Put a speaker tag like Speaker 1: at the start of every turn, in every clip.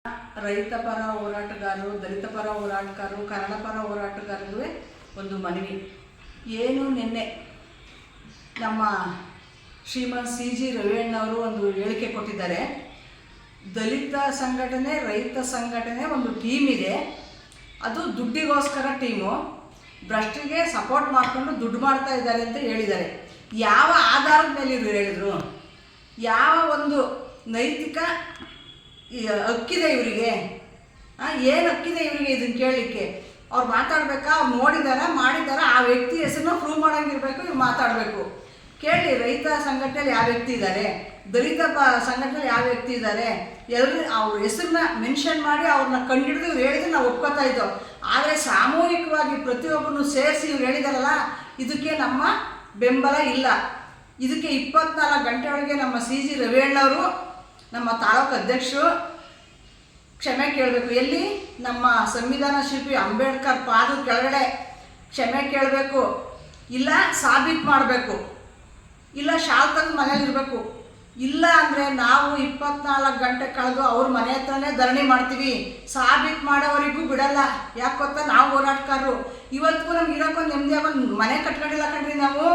Speaker 1: ರೈತ ಪರ ಹೋರಾಟಗಾರರು, ದಲಿತ ಪರ ಹೋರಾಟಗಾರರು, ಕನ್ನಡ ಪರ ಹೋರಾಟಗಾರರಿಗೆ ಒಂದು ಮನವಿ. ಏನು ನಿನ್ನೆ ನಮ್ಮ ಶ್ರೀಮಂತ್ CG ರವಿಯಣ್ಣವರು ಒಂದು ಹೇಳಿಕೆ ಕೊಟ್ಟಿದ್ದಾರೆ. ದಲಿತ ಸಂಘಟನೆ, ರೈತ ಸಂಘಟನೆ ಒಂದು ಟೀಮ್ ಇದೆ, ಅದು ದುಡ್ಡಿಗೋಸ್ಕರ ಟೀಮು, ಭ್ರಷ್ಟಿಗೆ ಸಪೋರ್ಟ್ ಮಾಡಿಕೊಂಡು ದುಡ್ಡು ಮಾಡ್ತಾ ಇದ್ದಾರೆ ಅಂತ ಹೇಳಿದ್ದಾರೆ. ಯಾವ ಆಧಾರದ ಮೇಲೆ ಇವರು ಹೇಳಿದರು? ಯಾವ ಒಂದು ನೈತಿಕ ಹಕ್ಕಿದೆ ಇವರಿಗೆ? ಏನು ಹಕ್ಕಿದೆ ಇವರಿಗೆ ಇದನ್ನು ಕೇಳಲಿಕ್ಕೆ? ಅವ್ರು ಮಾತಾಡಬೇಕಾ? ಅವ್ರು ನೋಡಿದಾರ, ಮಾಡಿದಾರ, ಆ ವ್ಯಕ್ತಿ ಹೆಸರನ್ನ ಪ್ರೂವ್ ಮಾಡೋಂಗಿರ್ಬೇಕು, ಇವ್ರು ಮಾತಾಡಬೇಕು. ಕೇಳಿ, ರೈತ ಸಂಘಟನೆಯಲ್ಲಿ ಯಾವ ವ್ಯಕ್ತಿ ಇದ್ದಾರೆ, ದಲಿತ ಸಂಘಟನೆಯಲ್ಲಿ ಯಾವ ವ್ಯಕ್ತಿ ಇದ್ದಾರೆ, ಎಲ್ಲರೂ ಅವ್ರ ಹೆಸರನ್ನ ಮೆನ್ಷನ್ ಮಾಡಿ ಅವ್ರನ್ನ ಕಂಡಿಡಿದು ಇವ್ರು ಹೇಳಿದ್ರೆ ನಾವು ಒಪ್ಕೋತಾ ಇದ್ದೋ. ಆದರೆ ಸಾಮೂಹಿಕವಾಗಿ ಪ್ರತಿಯೊಬ್ಬರನ್ನು ಸೇರಿಸಿ ಇವ್ರು ಹೇಳಿದಾರಲ್ಲ, ಇದಕ್ಕೆ ನಮ್ಮ ಬೆಂಬಲ ಇಲ್ಲ. ಇದಕ್ಕೆ 24 ಗಂಟೆ ಒಳಗೆ ನಮ್ಮ CG ರವಿಯಣ್ಣವರು, ನಮ್ಮ ತಾಲೂಕು ಅಧ್ಯಕ್ಷರು ಕ್ಷಮೆ ಕೇಳಬೇಕು. ಎಲ್ಲಿ? ನಮ್ಮ ಸಂವಿಧಾನ ಶಿಲ್ಪಿ ಅಂಬೇಡ್ಕರ್ ಪಾದದ ಕೆಳಗಡೆ ಕ್ಷಮೆ ಕೇಳಬೇಕು, ಇಲ್ಲ ಸಾಬೀತು ಮಾಡಬೇಕು, ಇಲ್ಲ ಶಾಲ್ ತಂದು ಮನೇಲಿರಬೇಕು. ಇಲ್ಲ ಅಂದರೆ ನಾವು 24 ಗಂಟೆ ಕಳೆದು ಅವ್ರ ಮನೆ ಹತ್ರನೇ ಧರಣಿ ಮಾಡ್ತೀವಿ. ಸಾಬೀತು ಮಾಡೋವರೆಗೂ ಬಿಡಲ್ಲ. ಯಾಕೆ ಗೊತ್ತಾ? ನಾವು ಹೋರಾಟಗಾರರು. ಇವತ್ತಿಗೂ ನಮ್ಗೆ ಇರೋಕ್ಕೊಂದು ನೆಮ್ಮದಿಯಾಗ ಒಂದು ಮನೆ ಕಟ್ಕೊಂಡಿಲ್ಲ ಕಣ್ರಿ. ನಾವು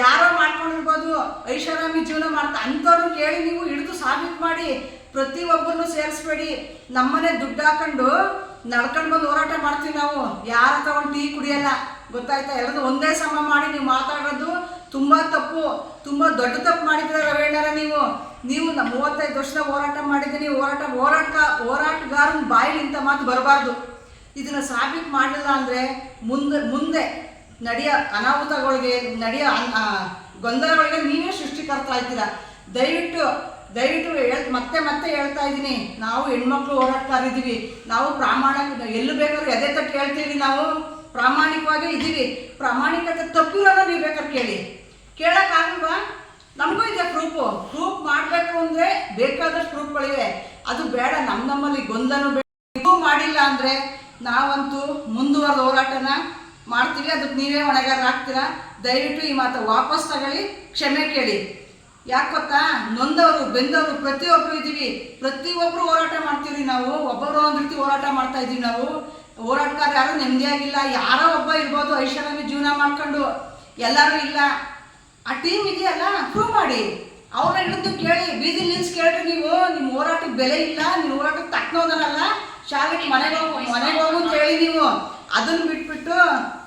Speaker 1: ಯಾರೋ ಮಾಡ್ಕೊಂಡಿರ್ಬೋದು, ಐಷಾರಾಮಿ ಜೀವನ ಮಾಡ್ತಾ, ಅಂಥವ್ರನ್ನ ಕೇಳಿ ನೀವು ಹಿಡಿದು ಸಾಬೀತು ಮಾಡಿ. ಪ್ರತಿಯೊಬ್ಬರನ್ನು ಸೇರಿಸ್ಬೇಡಿ. ನಮ್ಮನೆ ದುಡ್ಡು ಹಾಕೊಂಡು ನಡ್ಕೊಂಡು ಬಂದು ಹೋರಾಟ ಮಾಡ್ತೀವಿ ನಾವು. ಯಾರ ಹತ್ರ ಒಂದು ಟೀ ಕುಡಿಯಲ್ಲ, ಗೊತ್ತಾಯ್ತಾ? ಎಲ್ಲರೂ ಒಂದೇ ಸಮ ಮಾಡಿ ನೀವು ಮಾತಾಡೋದು ತುಂಬ ತಪ್ಪು, ತುಂಬ ದೊಡ್ಡ ತಪ್ಪು ಮಾಡಿದ್ರೆ ರವಿಯಣ್ಣರ. ನೀವು 35 ವರ್ಷದ ಹೋರಾಟ ಮಾಡಿದ್ದೀನಿ. ಹೋರಾಟಗಾರನ ಬಾಯಿಲಿ ಇಂಥ ಮಾತು ಬರಬಾರ್ದು. ಇದನ್ನು ಸಾಬೀತು ಮಾಡಲಿಲ್ಲ ಅಂದರೆ ಮುಂದೆ ನಡೆಯೋ ಅನಾಹುತಗಳಿಗೆ, ನಡೆಯೋ ಗೊಂದಲಗಳಿಗೆ ನೀವೇ ಸೃಷ್ಟಿಕರ್ತಾಯ್ತೀರ. ದಯವಿಟ್ಟು ಮತ್ತೆ ಹೇಳ್ತಾ ಇದ್ದೀನಿ, ನಾವು ಹೆಣ್ಮಕ್ಳು ಹೋರಾಟಗಾರಿದ್ದೀವಿ. ನಾವು ಎಲ್ಲಿ ಬೇಕಾದ್ರೂ ಎದೆ ತಟ್ಟು ಹೇಳ್ತೀವಿ. ನಾವು ಪ್ರಾಮಾಣಿಕವಾಗಿ ಇದ್ದೀವಿ. ಪ್ರಾಮಾಣಿಕತೆ ತಪ್ಪಿರೋದ ನೀವು ಬೇಕಾದ್ರೆ ಕೇಳಿ. ಕೇಳೋಕ್ಕಾಗಲ್ವಾ? ನಮಗೂ ಇದೆ ಪ್ರೂಫ್ ಮಾಡಬೇಕು ಅಂದರೆ ಬೇಕಾದಷ್ಟು ಪ್ರೂಫ್ಗಳಿವೆ. ಅದು ಬೇಡ, ನಮ್ಮಲ್ಲಿ ಗೊಂದಲೂ ಬೇಡ. ಇದು ಮಾಡಿಲ್ಲ ಅಂದರೆ ನಾವಂತೂ ಮುಂದುವರೆದ ಹೋರಾಟನ ಮಾಡ್ತೀವಿ. ಅದಕ್ಕೆ ನೀವೇ ಹೊಣೆಗಾರರಾಗ್ತೀರಾ. ದಯವಿಟ್ಟು ಈ ಮಾತು ವಾಪಸ್ ತಗೊಳ್ಳಿ, ಕ್ಷಮೆ ಕೇಳಿ. ಯಾಕೆ ಗೊತ್ತಾ? ನೊಂದವರು ಬೆಂದವರು ಪ್ರತಿಯೊಬ್ಬರು ಇದ್ದೀವಿ. ಪ್ರತಿಯೊಬ್ಬರು ಹೋರಾಟ ಮಾಡ್ತೀವಿ. ನಾವು ಒಬ್ಬರು ಒಂದು ರೀತಿ ಹೋರಾಟ ಮಾಡ್ತಾ ಇದ್ದೀವಿ. ನಾವು ಹೋರಾಟಗಾರ ಯಾರು ನೆಮ್ಮದಿಯಾಗಿಲ್ಲ. ಯಾರೋ ಒಬ್ಬ ಇರ್ಬೋದು ಐಷಾರಾಮಿ ಜೀವನ ಮಾಡ್ಕೊಂಡು, ಎಲ್ಲರೂ ಇಲ್ಲ. ಆ ಟೀಮ್ ಇದೆಯಲ್ಲ, ಪ್ರೂವ್ ಮಾಡಿ. ಅವ್ರನ್ನ ಹಿಡಿದು ಕೇಳಿ, ಬೀದಿ ನಿಲ್ಸಿ ಕೇಳ್ರಿ. ನೀವು ನಿಮ್ಮ ಹೋರಾಟಕ್ಕೆ ಬೆಲೆ ಇಲ್ಲ, ನಿಮ್ಮ ಹೋರಾಟಕ್ಕೆ ತಕ್ಕನೋದನಲ್ಲ, ಶಾಲೆಗೆ ಮನೆಗೆ ಹೋಗು ಅಂತ ಹೇಳಿ ನೀವು ಅದನ್ನು ಬಿಟ್ಬಿಟ್ಟು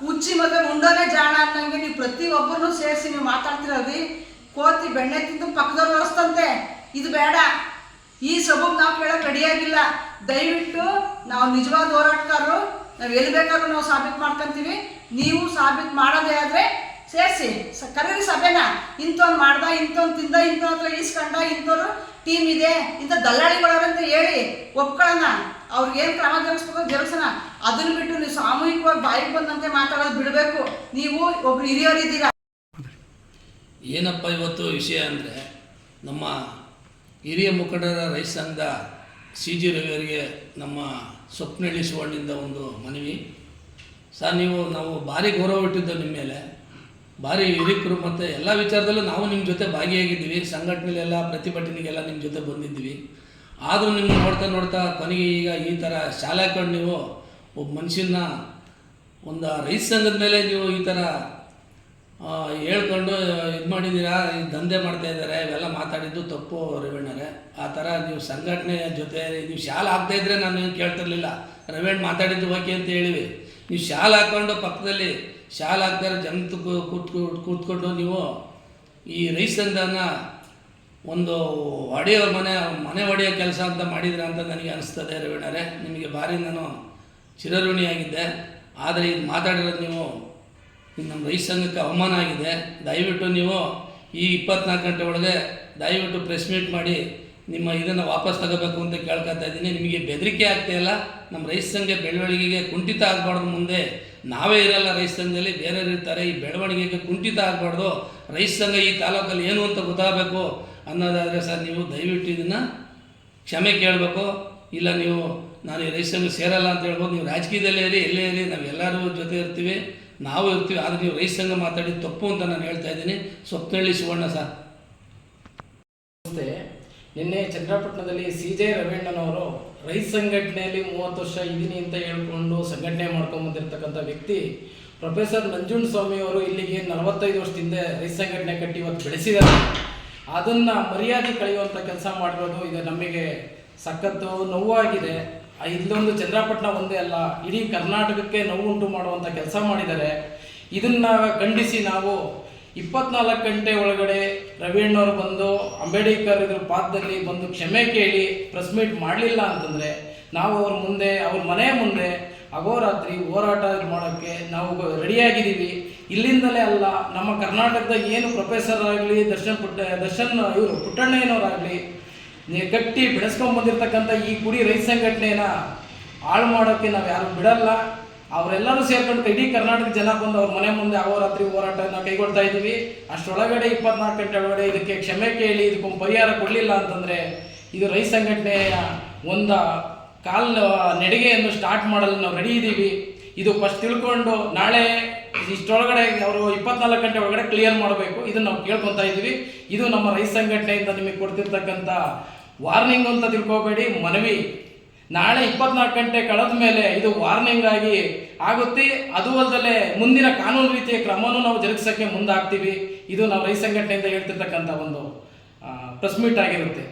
Speaker 1: ಉಚ್ಚಿ ಮದುವೆ ಉಂಡೋನೇ ಜಾಣ ಅನ್ನಂಗೆ ನೀವು ಪ್ರತಿಯೊಬ್ಬರನ್ನು ಸೇರಿಸಿ ನೀವು ಮಾತಾಡ್ತಿರಲ್ರಿ. ಕೋತಿ ಬೆಣ್ಣೆ ತಿಂದು ಪಕ್ಕದವ್ರು ಒರೆಸ್ತಂತೆ. ಇದು ಬೇಡ. ಈ ಸಬೂಬ್ ನಾವು ಕೇಳೋಕೆ ರೆಡಿಯಾಗಿಲ್ಲ. ದಯವಿಟ್ಟು ನಾವು ನಿಜವಾದ ಹೋರಾಟಗಾರರು. ನಾವು ಎಲ್ಲಿ ಬೇಕಾದ್ರೂ ನಾವು ಸಾಬೀತು ಮಾಡ್ಕೊತೀವಿ. ನೀವು ಸಾಬೀತು ಮಾಡೋದೇ ಆದರೆ ಸೇರಿಸಿ ಕರೀರಿ ಸಭೆನ. ಇಂಥವ್ನು ಮಾಡ್ದ, ಇಂಥವ್ನು ತಿಂದ, ಇಂಥವ್ರ ಹತ್ರ ಈಸ್ಕೊಂಡ, ಇಂಥವ್ರು ಟೀಮ್ ಇದೆ, ಇಂಥ ದಲ್ಲಾಳಿಗಳವ್ರಂತ ಹೇಳಿ ಒಪ್ಕೊಳ್ಳೋಣ. ಅವ್ರಿಗೇನು ಕ್ರಮ ಜರುಗಿಸ್ಬೇಕು ಜರುಗಿಸೋಣ. ಅದನ್ನು ಬಿಟ್ಟು ನೀವು ಸಾಮೂಹಿಕವಾಗಿ ಬಾಯಿಗೆ ಬಂದಂತೆ ಮಾತಾಡೋದು ಬಿಡಬೇಕು. ನೀವು ಒಬ್ರು ಹಿರಿಯರಿದ್ದೀರಾ.
Speaker 2: ಏನಪ್ಪ ಇವತ್ತು ವಿಷಯ ಅಂದರೆ, ನಮ್ಮ ಹಿರಿಯ ಮುಖಂಡರ ರೈತ ಸಂಘದ CG ರವಿಯವರಿಗೆ ನಮ್ಮ ಸ್ವಪ್ನಹಳ್ಳಿ ಸುವರ್ಣಿಂದ ಒಂದು ಮನವಿ. ಸರ್, ನಾವು ಭಾರಿ ಗೌರವ ಇಟ್ಟಿದ್ದು ನಿಮ್ಮ ಮೇಲೆ, ಭಾರಿ ಹಿರಿಕರು, ಮತ್ತು ಎಲ್ಲ ವಿಚಾರದಲ್ಲೂ ನಾವು ನಿಮ್ಮ ಜೊತೆ ಭಾಗಿಯಾಗಿದ್ದೀವಿ. ಸಂಘಟನೆಲೆಲ್ಲ ಪ್ರತಿಭಟನೆಗೆಲ್ಲ ನಿಮ್ಮ ಜೊತೆ ಬಂದಿದ್ದೀವಿ. ಆದರೂ ನಿಮ್ಗೆ ನೋಡ್ತಾ ಕೊನೆಗೆ ಈಗ ಈ ಥರ ಶಾಲೆ ಹಾಕೊಂಡು ನೀವು ಒಬ್ಬ ಮನುಷ್ಯನ ಒಂದು ರೈತ ಸಂಘದ ಮೇಲೆ ನೀವು ಈ ಥರ ಹೇಳ್ಕೊಂಡು ಇದು ಮಾಡಿದ್ದೀರಾ, ಈ ದಂಧೆ ಮಾಡ್ತಾಯಿದ್ದಾರೆ, ಇವೆಲ್ಲ ಮಾತಾಡಿದ್ದು ತಪ್ಪು ರವಿಯಣ್ಣರೇ. ಆ ಥರ ನೀವು ಸಂಘಟನೆ ಜೊತೆ ನೀವು ಶಾಲೆ ಹಾಕ್ತಾಯಿದ್ರೆ ನಾನು ಏನು ಕೇಳ್ತಿರ್ಲಿಲ್ಲ. ರವಿಯಣ್ಣ ಮಾತಾಡಿದ್ದು ಓಕೆ ಅಂತ ಹೇಳಿವಿ. ನೀವು ಶಾಲೆ ಹಾಕ್ಕೊಂಡು ಪಕ್ಕದಲ್ಲಿ ಶಾಲೆ ಹಾಕ್ತಾರೆ ಜನತು ಕೂತ್ಕೊಂಡು ನೀವು ಈ ರೈತ ಸಂಘನ ಒಂದು ಮನೆ ಒಡೆಯೋ ಕೆಲಸ ಅಂತ ಮಾಡಿದ್ರೆ ಅಂತ ನನಗೆ ಅನಿಸ್ತದೆ ರವಿಯಣ್ಣರೇ. ನಿಮಗೆ ಭಾರಿ ನಾನು ಚಿರಋಣಿಯಾಗಿದ್ದೆ. ಆದರೆ ಇದು ಮಾತಾಡಿರೋದು ನೀವು ನಮ್ಮ ರೈತ ಸಂಘಕ್ಕೆ ಅವಮಾನ ಆಗಿದೆ. ದಯವಿಟ್ಟು ನೀವು ಈ 24 ಗಂಟೆ ಒಳಗೆ ದಯವಿಟ್ಟು ಪ್ರೆಸ್ ಮೀಟ್ ಮಾಡಿ ನಿಮ್ಮ ಇದನ್ನು ವಾಪಸ್ ತಗೋಬೇಕು ಅಂತ ಕೇಳ್ಕೊತಾ ಇದ್ದೀನಿ. ನಿಮಗೆ ಬೆದರಿಕೆ ಆಗ್ತಾಯಿಲ್ಲ. ನಮ್ಮ ರೈತ ಸಂಘ ಬೆಳವಣಿಗೆಗೆ ಕುಂಠಿತ ಆಗಬಾರ್ದು. ಮುಂದೆ ನಾವೇ ಇರಲ್ಲ, ರೈತ ಸಂಘದಲ್ಲಿ ಬೇರೆಯವರು ಇರ್ತಾರೆ. ಈ ಬೆಳವಣಿಗೆಗೆ ಕುಂಠಿತ ಆಗಬಾರ್ದು. ರೈತ ಸಂಘ ಈ ತಾಲೂಕಲ್ಲಿ ಏನು ಅಂತ ಗೊತ್ತಾಗಬೇಕು ಅನ್ನೋದಾದರೆ ಸರ್, ನೀವು ದಯವಿಟ್ಟು ಇದನ್ನು ಕ್ಷಮೆ ಕೇಳಬೇಕು. ಇಲ್ಲ ನಾನು ಈ ರೈತ ಸಂಘ ಸೇರಲ್ಲ ಅಂತ ಹೇಳ್ಬೋದು. ನೀವು ರಾಜಕೀಯದಲ್ಲೇ ಇರಿ, ಎಲ್ಲೇ ಇರಿ, ನಾವೆಲ್ಲರೂ ಜೊತೆ ಇರ್ತೀವಿ, ನಾವು ಇರ್ತೀವಿ. ಆದರೆ ನೀವು ರೈತ ಸಂಘ ಮಾತಾಡಿದ್ದು ತಪ್ಪು ಅಂತ ನಾನು ಹೇಳ್ತಾ ಇದ್ದೀನಿ. ಸ್ವಪ್ನಹಳ್ಳಿ ಸುವರ್ಣ ಸರ್.
Speaker 3: ನಿನ್ನೆ ಚನ್ನಪಟ್ಟಣದಲ್ಲಿ CG ರವಿಯಣ್ಣನವರು ರೈತ ಸಂಘಟನೆಯಲ್ಲಿ 30 ವರ್ಷ ಇದ್ದೀನಿ ಅಂತ ಹೇಳ್ಕೊಂಡು ಸಂಘಟನೆ ಮಾಡ್ಕೊಂಬಂದಿರ್ತಕ್ಕಂಥ ವ್ಯಕ್ತಿ ಪ್ರೊಫೆಸರ್ ನಂಜುಂಡಸ್ವಾಮಿ ಅವರು ಇಲ್ಲಿಗೆ 45 ವರ್ಷದಿಂದ ರೈತ ಸಂಘಟನೆ ಕಟ್ಟಿ ಇವತ್ತು ಬೆಳೆಸಿದ್ದಾರೆ. ಅದನ್ನು ಮರ್ಯಾದೆ ಕಳೆಯುವಂಥ ಕೆಲಸ ಮಾಡಿರೋದು ಇದು ನಮಗೆ ಸಖತ್ತು ನೋವಾಗಿದೆ. ಇಲ್ಲೊಂದು ಚಂದ್ರಪಟ್ಟಣ ಒಂದೇ ಅಲ್ಲ, ಇಡೀ ಕರ್ನಾಟಕಕ್ಕೆ ನೋವುಂಟು ಮಾಡುವಂಥ ಕೆಲಸ ಮಾಡಿದ್ದಾರೆ. ಇದನ್ನು ಖಂಡಿಸಿ ನಾವು 24 ಗಂಟೆ ಒಳಗಡೆ ರವಿಯಣ್ಣವರು ಬಂದು ಅಂಬೇಡ್ಕರ್ ಇದ್ರ ಪಾದದಲ್ಲಿ ಬಂದು ಕ್ಷಮೆ ಕೇಳಿ ಪ್ರೆಸ್ ಮೀಟ್ ಮಾಡಲಿಲ್ಲ ಅಂತಂದರೆ ನಾವು ಅವ್ರ ಮುಂದೆ, ಅವ್ರ ಮನೆ ಮುಂದೆ ಅಹೋರಾತ್ರಿ ಹೋರಾಟ ಮಾಡೋಕ್ಕೆ ನಾವು ರೆಡಿಯಾಗಿದ್ದೀವಿ. ಇಲ್ಲಿಂದಲೇ ಅಲ್ಲ, ನಮ್ಮ ಕರ್ನಾಟಕದ ಏನು ಪ್ರೊಫೆಸರ್ ಆಗಲಿ, ದರ್ಶನ್ ಇವರು ಪುಟ್ಟಣ್ಣಯ್ಯನವರಾಗಲಿ ಗಟ್ಟಿ ಬೆಳೆಸ್ಕೊಂಡ್ಬಂದಿರ್ತಕ್ಕಂಥ ಈ ಗುಡಿ ರೈತ ಸಂಘಟನೆನ ಹಾಳು ಮಾಡೋಕ್ಕೆ ನಾವು ಯಾರು ಬಿಡಲ್ಲ. ಅವರೆಲ್ಲರೂ ಸೇರ್ಕೊಂಡು ಇಡೀ ಕರ್ನಾಟಕ ಜನ ಬಂದು ಅವ್ರ ಮನೆ ಮುಂದೆ ಅಹೋರಾತ್ರಿ ಹೋರಾಟನ ಕೈಗೊಳ್ತಾ ಇದ್ದೀವಿ. ಅಷ್ಟರೊಳಗಡೆ 24 ಗಂಟೆ ಒಳಗಡೆ ಇದಕ್ಕೆ ಕ್ಷಮೆ ಕೇಳಿ ಇದಕ್ಕೊಂದು ಪರಿಹಾರ ಕೊಡಲಿಲ್ಲ ಅಂತಂದರೆ ಇದು ರೈತ ಸಂಘಟನೆಯ ಒಂದು ನಡಿಗೆಯನ್ನು ಸ್ಟಾರ್ಟ್ ಮಾಡಲು ನಾವು ರೆಡಿ ಇದ್ದೀವಿ. ಇದು ಫಸ್ಟ್ ತಿಳ್ಕೊಂಡು ನಾಳೆ ಇಷ್ಟರೊಳಗಡೆ ಅವರು 24 ಗಂಟೆ ಒಳಗಡೆ ಕ್ಲಿಯರ್ ಮಾಡಬೇಕು. ಇದನ್ನು ನಾವು ಕೇಳ್ಕೊತಾ ಇದ್ದೀವಿ. ಇದು ನಮ್ಮ ರೈತ ಸಂಘಟನೆಯಿಂದ ನಿಮಗೆ ಕೊಡ್ತಿರ್ತಕ್ಕಂಥ ವಾರ್ನಿಂಗ್ ಅಂತ ತಿಳ್ಕೊಬೇಡಿ, ಮನವಿ. ನಾಳೆ 24 ಗಂಟೆ ಕಳೆದ ಮೇಲೆ ಇದು ವಾರ್ನಿಂಗ್ ಆಗಿ ಆಗುತ್ತೆ. ಅದು ಅಲ್ಲದೆ ಮುಂದಿನ ಕಾನೂನು ರೀತಿಯ ಕ್ರಮನೂ ನಾವು ಜರುಗಿಸೋಕ್ಕೆ ಮುಂದಾಗ್ತೀವಿ. ಇದು ನಾವು ರೈತ ಸಂಘಟನೆಯಿಂದ ಹೇಳ್ತಿರ್ತಕ್ಕಂಥ ಒಂದು ಪ್ರೆಸ್ ಮೀಟ್ ಆಗಿರುತ್ತೆ.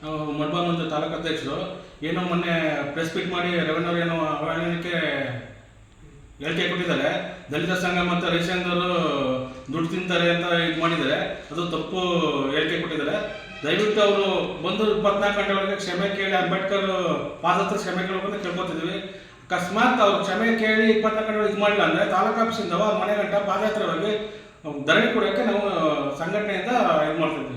Speaker 4: ನಾವು ಮಡ್ಬಾಮಂಜು ತಾಲೂಕು ಅಧ್ಯಕ್ಷರು ಏನೋ ಮೊನ್ನೆ ಪ್ರೆಸ್ ಮೀಟ್ ಮಾಡಿ ರೆವೆನ್ಯೂ ಏನೋ ಅವಹೇಳನಕ್ಕೆ ಹೇಳಿಕೆ ಕೊಟ್ಟಿದ್ದಾರೆ. ದಲಿತ ಸಂಘ ಮತ್ತು ರೈತ ಸಂಘದವರು ದುಡ್ಡು ತಿಂತಾರೆ ಅಂತ ಇದು ಮಾಡಿದ್ದಾರೆ. ಅದು ತಪ್ಪು ಹೇಳಿಕೆ ಕೊಟ್ಟಿದ್ದಾರೆ. ದಯವಿಟ್ಟು ಅವರು ಬಂದು 24 ಗಂಟೆ ಒಳಗೆ ಕ್ಷಮೆ ಕೇಳಿ ಅಂಬೇಡ್ಕರ್ ಪಾದ ಹತ್ರ ಕ್ಷಮೆ ಕೇಳಬೇಕು ಕೇಳ್ಕೊತಿದ್ವಿ. ಅಕಸ್ಮಾತ್ ಅವ್ರು ಕ್ಷಮೆ ಕೇಳಿ 24 ಗಂಟೆ ಇದು ಮಾಡಿಲ್ಲ ಅಂದರೆ ತಾಲೂಕು ಆಫೀಸಿಂದ ಅವ್ರ ಮನೆ ಗಂಟ ಪಾದಯಾತ್ರೆ ಹೋಗಿ ಧರಣಿ ಕೊಡೋಕ್ಕೆ ನಾವು ಸಂಘಟನೆಯಿಂದ ಇದು ಮಾಡ್ತಿದ್ವಿ.